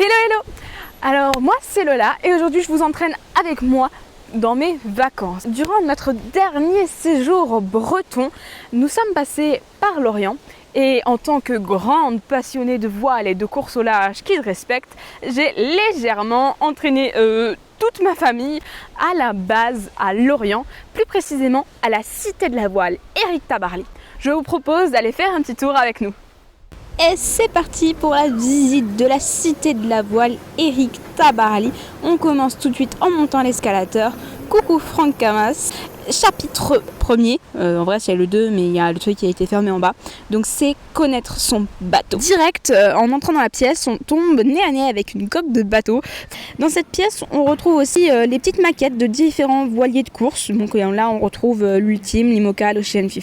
Hello hello. Alors moi c'est Lola et aujourd'hui je vous entraîne avec moi dans mes vacances. Durant notre dernier séjour breton, nous sommes passés par l'Orient et en tant que grande passionnée de voile et de course au large qui respecte, j'ai légèrement entraîné toute ma famille à la base à Lorient, plus précisément à la Cité de la Voile Éric Tabarly. Je vous propose d'aller faire un petit tour avec nous. Et c'est parti pour la visite de la Cité de la Voile Éric Tabarly. On commence tout de suite en montant l'escalator. Coucou Franck Camas. Chapitre 1er, en vrai c'est le 2 mais il y a le truc qui a été fermé en bas. Donc c'est connaître son bateau. Direct, en entrant dans la pièce, on tombe nez à nez avec une coque de bateau. Dans cette pièce, on retrouve aussi les petites maquettes de différents voiliers de course. Donc là on retrouve l'Ultime, l'Imoca, l'Ocean 50,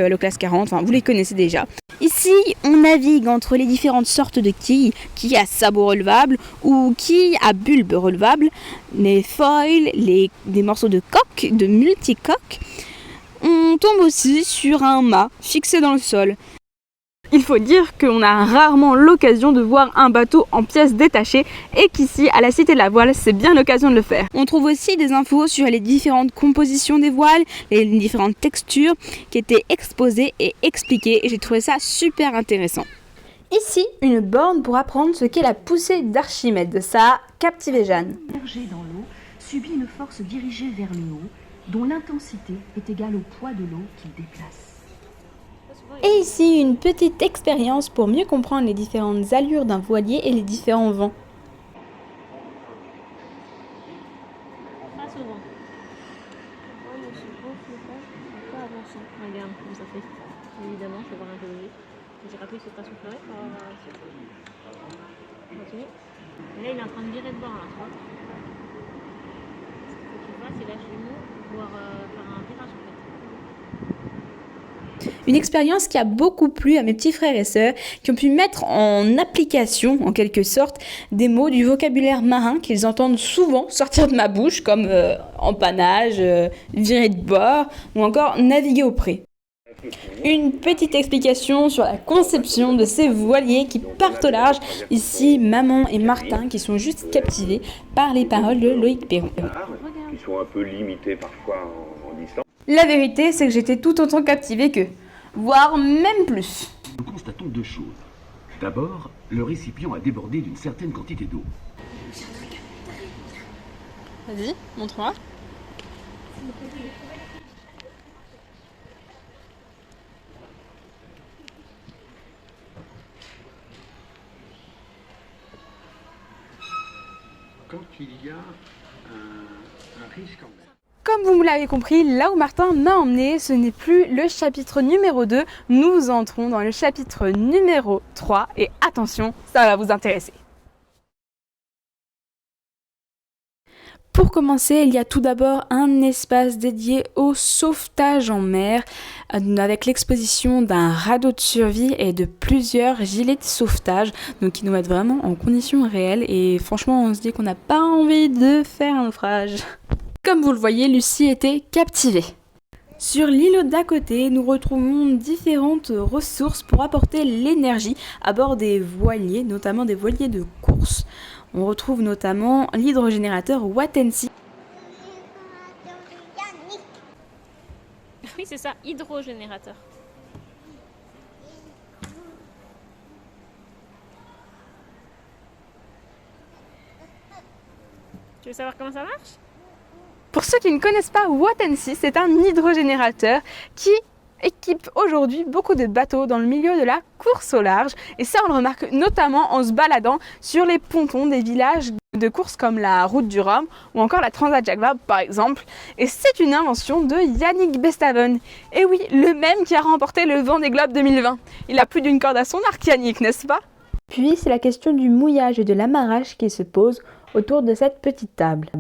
le Class 40, enfin vous les connaissez déjà. Ici, on navigue entre les différentes sortes de quilles, qui à sabot relevable ou qui à bulbe relevable, les foils, des morceaux de coque, de multicoque. On tombe aussi sur un mât fixé dans le sol. Il faut dire qu'on a rarement l'occasion de voir un bateau en pièces détachées et qu'ici, à la Cité de la Voile, c'est bien l'occasion de le faire. On trouve aussi des infos sur les différentes compositions des voiles, les différentes textures qui étaient exposées et expliquées et j'ai trouvé ça super intéressant. Ici, une borne pour apprendre ce qu'est la poussée d'Archimède. Ça a captivé Jeanne. Immergé dans l'eau, subit une force dirigée vers le haut, dont l'intensité est égale au poids de l'eau qu'il déplace. Et ici, une petite expérience pour mieux comprendre les différentes allures d'un voilier et les différents vents. Face au vent. Regarde comme ça fait. Évidemment, je vais voir un peu logique. J'ai rappelé sur ta soufflerie pour avoir la suite. Continue. Et là, il est en train de virer de bord, là, tu vois. Ce qu'il faut qu'il fasse, c'est lâcher le mot pour pouvoir faire un virage, en fait. Une expérience qui a beaucoup plu à mes petits frères et sœurs qui ont pu mettre en application, en quelque sorte, des mots du vocabulaire marin qu'ils entendent souvent sortir de ma bouche, comme empannage, virer de bord ou encore naviguer au pré. Une petite explication sur la conception de ces voiliers qui partent au large. Ici, maman et Martin qui sont juste captivés par les paroles de Loïc Perron. Qui sont un peu limités parfois en distance. La vérité, c'est que j'étais tout autant captivée qu'eux, voire même plus. Nous constatons deux choses. D'abord, le récipient a débordé d'une certaine quantité d'eau. Vas-y, montre-moi. Quand il y a un risque en mer. Comme vous me l'avez compris, là où Martin m'a emmené, ce n'est plus le chapitre numéro 2. Nous entrons dans le chapitre numéro 3 et attention, ça va vous intéresser. Pour commencer, il y a tout d'abord un espace dédié au sauvetage en mer avec l'exposition d'un radeau de survie et de plusieurs gilets de sauvetage donc qui nous mettent vraiment en conditions réelles et franchement on se dit qu'on n'a pas envie de faire un naufrage. Comme vous le voyez, Lucie était captivée. Sur l'îlot d'à côté, nous retrouvons différentes ressources pour apporter l'énergie à bord des voiliers, notamment des voiliers de course. On retrouve notamment l'hydrogénérateur Wattensee. Oui, c'est ça, hydrogénérateur. Tu veux savoir comment ça marche ? Pour ceux qui ne connaissent pas Wattensee, c'est un hydrogénérateur qui équipe aujourd'hui beaucoup de bateaux dans le milieu de la course au large. Et ça, on le remarque notamment en se baladant sur les pontons des villages de course comme la Route du Rhum ou encore la Transat Jacques Vabre par exemple. Et c'est une invention de Yannick Bestaven. Et oui, le même qui a remporté le Vendée Globe 2020. Il a plus d'une corde à son arc, Yannick, n'est-ce pas ? Puis c'est la question du mouillage et de l'amarrage qui se pose autour de cette petite table.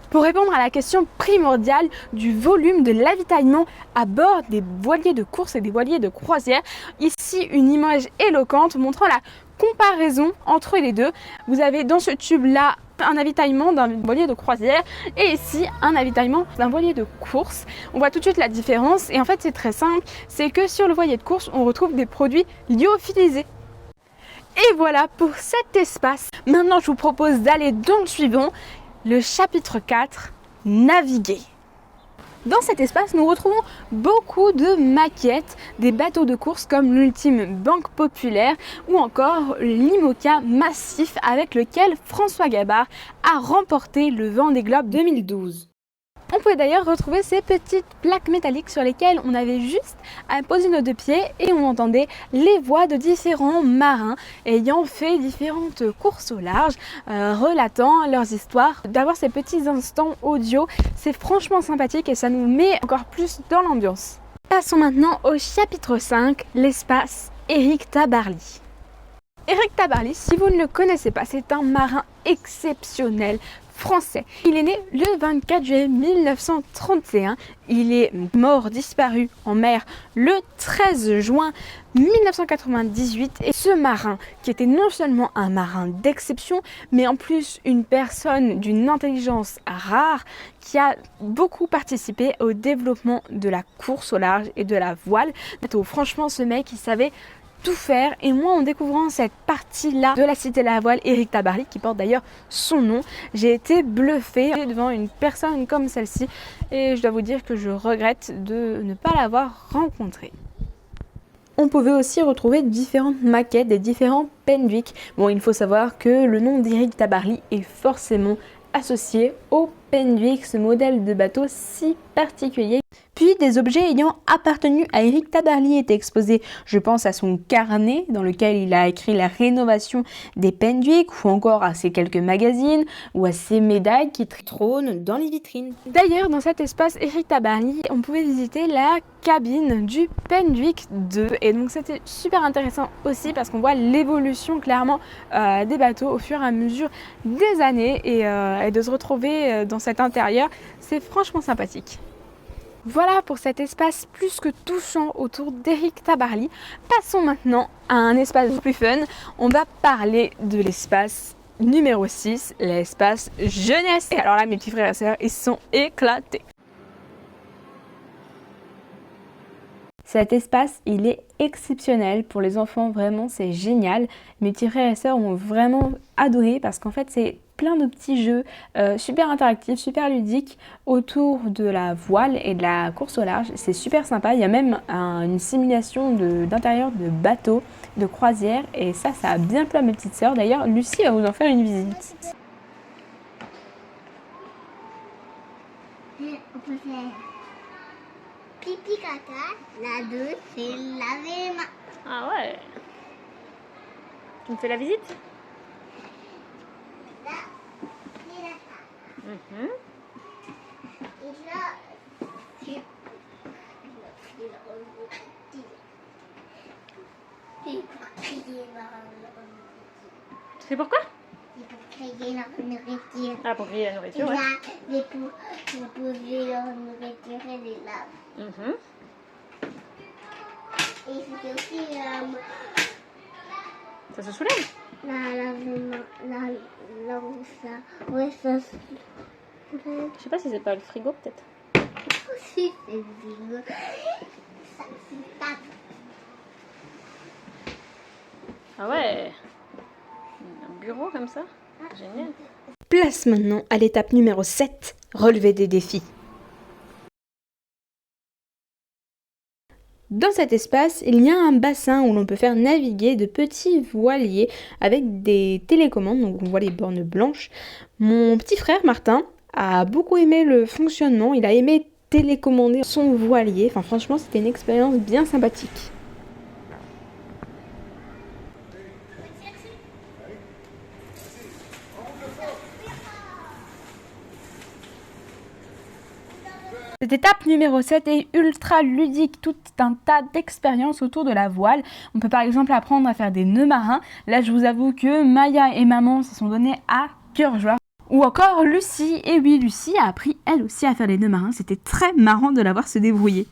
Pour répondre à la question primordiale du volume de l'avitaillement à bord des voiliers de course et des voiliers de croisière, ici une image éloquente montrant la comparaison entre les deux. Vous avez dans ce tube-là un avitaillement d'un voilier de croisière et ici un avitaillement d'un voilier de course. On voit tout de suite la différence et en fait c'est très simple, c'est que sur le voilier de course on retrouve des produits lyophilisés. Et voilà pour cet espace. Maintenant, je vous propose d'aller dans le suivant, le chapitre 4, naviguer. Dans cet espace, nous retrouvons beaucoup de maquettes, des bateaux de course comme l'ultime Banque Populaire ou encore l'IMOCA massif avec lequel François Gabard a remporté le Vendée Globe 2012. On pouvait d'ailleurs retrouver ces petites plaques métalliques sur lesquelles on avait juste à poser nos deux pieds et on entendait les voix de différents marins ayant fait différentes courses au large, relatant leurs histoires. D'avoir ces petits instants audio, c'est franchement sympathique et ça nous met encore plus dans l'ambiance. Passons maintenant au chapitre 5, l'espace Éric Tabarly. Éric Tabarly, si vous ne le connaissez pas, c'est un marin exceptionnel français. Il est né le 24 juillet 1931. Il est mort, disparu en mer le 13 juin 1998. Et ce marin, qui était non seulement un marin d'exception, mais en plus une personne d'une intelligence rare, qui a beaucoup participé au développement de la course au large et de la voile. Franchement, ce mec, il savait tout faire, et moi, en découvrant cette partie-là de la Cité de la Voile, Éric Tabarly, qui porte d'ailleurs son nom, j'ai été bluffée devant une personne comme celle-ci et je dois vous dire que je regrette de ne pas l'avoir rencontré. On pouvait aussi retrouver différentes maquettes des différents Pendwick. Bon, il faut savoir que le nom d'Éric Tabarly est forcément associé au Pendwick, ce modèle de bateau si particulier. Puis des objets ayant appartenu à Éric Tabarly étaient exposés. Je pense à son carnet dans lequel il a écrit la rénovation des Pendwick, ou encore à ses quelques magazines ou à ses médailles qui trônent dans les vitrines. D'ailleurs, dans cet espace Éric Tabarly, on pouvait visiter la cabine du Pendwick 2 et donc c'était super intéressant aussi parce qu'on voit l'évolution clairement des bateaux au fur et à mesure des années et de se retrouver dans cet intérieur, c'est franchement sympathique. Voilà pour cet espace plus que touchant autour d'Éric Tabarly. Passons maintenant à un espace plus fun. On va parler de l'espace numéro 6, l'espace jeunesse. Et alors là, mes petits frères et sœurs, ils sont éclatés. Cet espace, il est exceptionnel pour les enfants, vraiment c'est génial. Mes petits frères et sœurs ont vraiment adoré parce qu'en fait c'est plein de petits jeux super interactifs, super ludiques autour de la voile et de la course au large. C'est super sympa, il y a même une simulation d'intérieur de bateau, de croisière et ça a bien plu à mes petites sœurs. D'ailleurs, Lucie va vous en faire une visite. On peut faire pipi caca, la 2 c'est laver les mains. Ah ouais. Tu me fais la visite? Là, c'est la table. Et là, c'est pour crier Tu sais pourquoi? la nourriture. Ah, pour griller la nourriture, Et ouais. là, mais pour poser leur nourriture, elle est là. Et c'était aussi Ça se soulève? ouais, ça se Je sais pas si c'est pas le frigo, peut-être. aussi, c'est rigolo. Ça se tape. Ah ouais. Un bureau comme ça? Génial. Place maintenant à l'étape numéro 7, relever des défis. Dans cet espace, il y a un bassin où l'on peut faire naviguer de petits voiliers avec des télécommandes, donc on voit les bornes blanches. Mon petit frère Martin a beaucoup aimé le fonctionnement, il a aimé télécommander son voilier, enfin franchement c'était une expérience bien sympathique. Cette étape numéro 7 est ultra ludique, tout un tas d'expériences autour de la voile. On peut par exemple apprendre à faire des nœuds marins. Là je vous avoue que Maya et maman se sont donnés à cœur joie. Ou encore Lucie, et oui Lucie a appris elle aussi à faire des nœuds marins, c'était très marrant de la voir se débrouiller.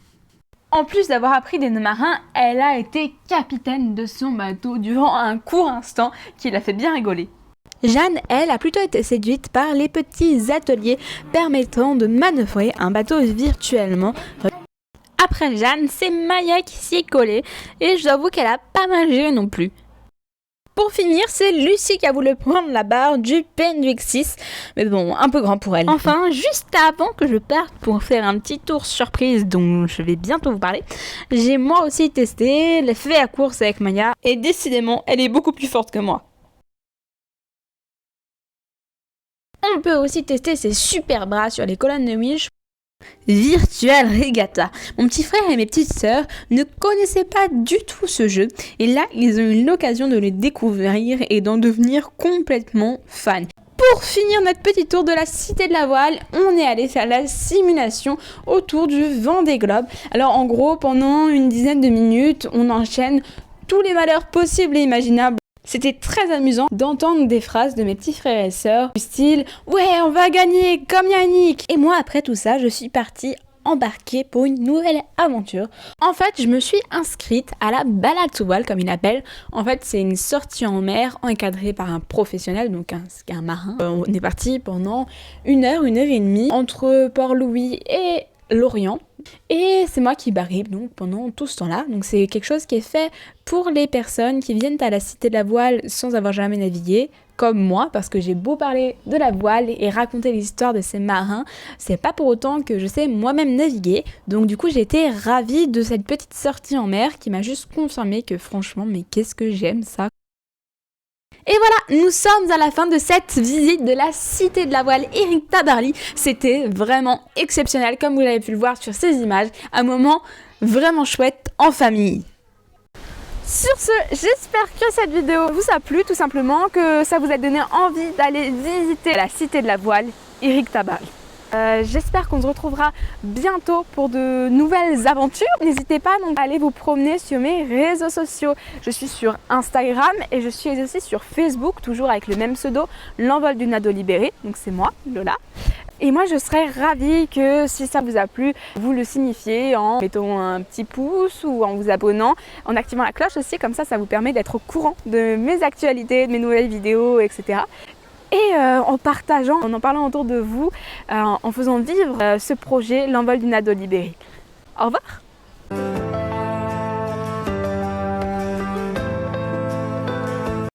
En plus d'avoir appris des nœuds marins, elle a été capitaine de son bateau durant un court instant qui l'a fait bien rigoler. Jeanne, elle, a plutôt été séduite par les petits ateliers permettant de manœuvrer un bateau virtuellement. Après Jeanne, c'est Maya qui s'y est collée et je dois avouer qu'elle a pas mal géré non plus. Pour finir, c'est Lucie qui a voulu prendre la barre du Penduix 6, mais bon, un peu grand pour elle. Enfin, juste avant que je parte pour faire un petit tour surprise dont je vais bientôt vous parler, j'ai moi aussi testé, fait la course avec Maya, et décidément, elle est beaucoup plus forte que moi. On peut aussi tester ces super bras sur les colonnes de Wish. Virtual Regatta. Mon petit frère et mes petites sœurs ne connaissaient pas du tout ce jeu et là ils ont eu l'occasion de le découvrir et d'en devenir complètement fans. Pour finir notre petit tour de la Cité de la Voile, on est allé faire la simulation autour du Vendée Globe. Alors en gros, pendant une dizaine de minutes, on enchaîne tous les malheurs possibles et imaginables. C'était très amusant d'entendre des phrases de mes petits frères et sœurs du style « Ouais, on va gagner comme Yannick !» Et moi, après tout ça, je suis partie embarquée pour une nouvelle aventure. En fait, je me suis inscrite à la balade sous voile, comme il l'appelle. En fait, c'est une sortie en mer encadrée par un professionnel, donc un marin. On est parti pendant 1 heure et demie entre Port-Louis et Lorient. Et c'est moi qui barrique donc pendant tout ce temps-là. Donc c'est quelque chose qui est fait pour les personnes qui viennent à la Cité de la Voile sans avoir jamais navigué, comme moi, parce que j'ai beau parler de la voile et raconter l'histoire de ces marins, c'est pas pour autant que je sais moi-même naviguer. Donc du coup j'ai été ravie de cette petite sortie en mer qui m'a juste confirmé que franchement, mais qu'est-ce que j'aime ça. Et voilà, nous sommes à la fin de cette visite de la Cité de la Voile Éric Tabarly. C'était vraiment exceptionnel, comme vous l'avez pu le voir sur ces images. Un moment vraiment chouette en famille. Sur ce, j'espère que cette vidéo vous a plu, tout simplement, que ça vous a donné envie d'aller visiter la Cité de la Voile Éric Tabarly. J'espère qu'on se retrouvera bientôt pour de nouvelles aventures. N'hésitez pas donc à aller vous promener sur mes réseaux sociaux. Je suis sur Instagram et je suis aussi sur Facebook, toujours avec le même pseudo, l'envol d'une ado libérée. Donc c'est moi, Lola. Et moi je serais ravie que si ça vous a plu, vous le signifiez en mettant un petit pouce ou en vous abonnant, en activant la cloche aussi, comme ça vous permet d'être au courant de mes actualités, de mes nouvelles vidéos, etc. Et en partageant, en parlant autour de vous, en faisant vivre ce projet, l'envol d'une ado libérée. Au revoir!